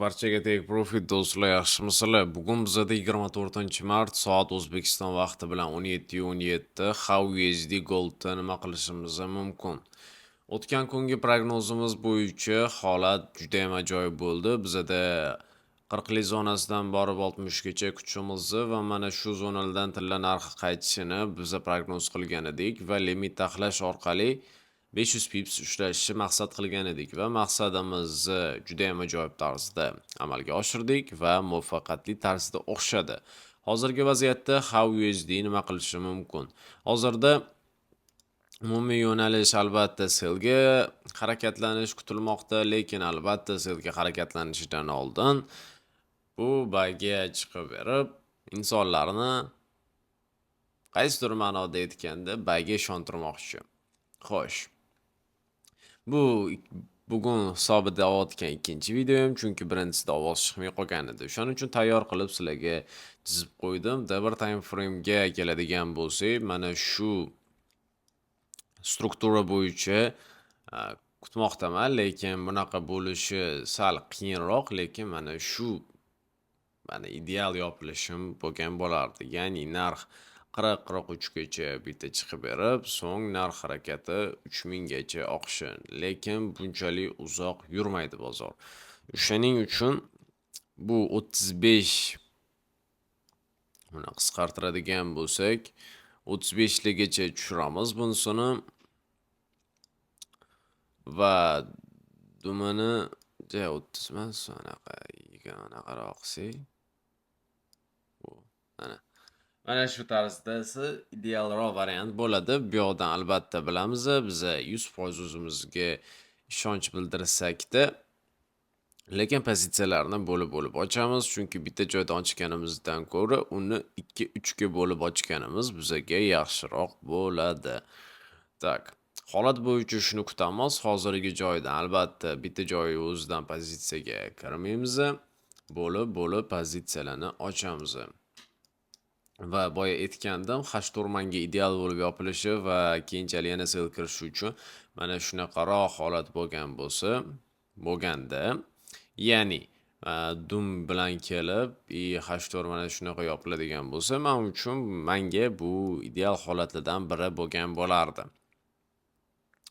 barchaga teng profit do'stlar, yaxshimisizlar? Bugun bizda 24-mart soat O'zbekiston vaqti bilan 17:17 HUSD Gold'da nima qilishimiz mumkin? O'tgan kungi prognozimiz bo'yicha holat juda ham ajoyib bo'ldi. Bizda 40lik zonasidan borib 60 gacha kutishimizni va mana shu zonalardan tilla narxi qaytishini biz prognoz qilgan edik va limit taxlash orqali 500 pips ushlashni maqsad qilgan edik va maqsadimizni juda ham ajoyib tarzda amalga oshirdik va muvaffaqiyatli tarzda o'xshadi. Hozirgi vaziyatda HUSD nima qilishi mumkin? Hozirda umumiy yo'nalish albatta selga harakatlanish kutilmoqda, lekin albatta selga harakatlanishidan oldin bu baga chiqib berib insonlarni qaysidir ma'noda aytganda baga ishontirmoqchi. Xo'sh. Bugun hisobida olayotgan ikkinchi videoyim, chunki birinchisida ovoz chiqmay qolgan edi. Shuning uchun tayyor qilib sizlarga chizib qo'ydim. Bir time frame ga keladigan bo'lsak, mana shu struktura bo'yicha kutmoqdaman, lekin bunaqa bo'lishi sal qiyinroq, lekin mana shu ideal yopilishim bo'lgan bo'lardi. Ya'ni narx 40-43 gacha bitta chiqib berib, so'ng narx harakati 3000 gacha oqishi, lekin bunchalik uzoq yurmaydi bozor. Shuning uchun bu 35 buni qisqartiradigan bo'lsak, 35 ligacha tushiramiz bunisini va dumini 30 emas, anaqa 20 qilsak. Mana shu tarzda idealroq variant bo'ladi. Bu yoqdan albatta bilamiz, biz 100% o'zimizga ishonch bildirsak-da, lekin pozitsiyalarni bo'lib ochamiz, chunki bitta joydan ochganimizdan ko'ra uni 2-3 ga bo'lib ochganimiz bizga yaxshiroq bo'ladi. Tak. Holat bo'yicha shuni kutamiz. Hozirgi joydan albatta bitta joyi o'zidan pozitsiyaga kirmaymiz. Bo'lib pozitsiyalarni ochamiz. Va boya aytgandim, H-turmanga ideal bo'lib yopilishi va keyinchalik yana sell kirishi uchun mana shunaqaroq holat bo'lganda, ya'ni dum bilan kelib, H-tur mana shunaqa yopiladigan bo'lsa, menga bu ideal holatlardan biri bo'lgan bo'lardi.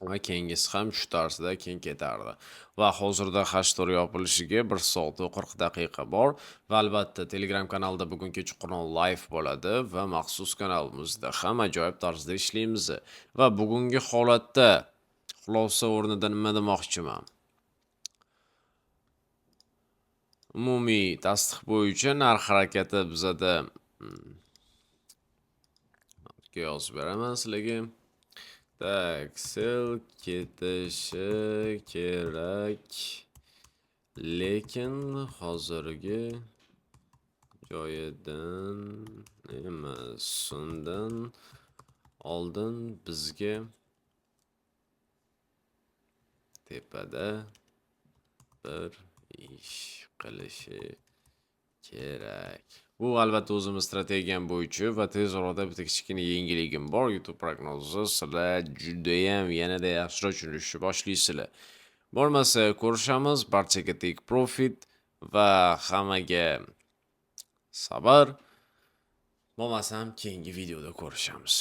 Va keyingisi ham shu tarzda keyin ketardi. Va hozirda H-tur yopilishiga 1 soat 40 daqiqa bor va albatta Telegram kanalda bugun kechqurun live bo'ladi va maxsus kanalimizda ham ajoyib tarzda ishlaymiz. Va bugungi holatda xulosa o'rnida nima demoqchiman? Umumiy tasdiq bo'yicha narx harakati bizda yozib beraman sizlarga. Tak, sell ketishi kerak, lekin hozirgi joyidan emas, undan oldin bizga tepada bir ish qilishi kerak. Bu albatta o'zimiz strategiyam bo'yicha va tez orada bitta kichkina yangiligim bor. YouTube prognozi sizlar juda ham yanada yaxshiroq tushunishni boshlaysizlar. Bo'lmasa ko'rishamiz. Barchaga teng profit va hammaga sabr. Bo'lmasam keyingi videoda ko'rishamiz.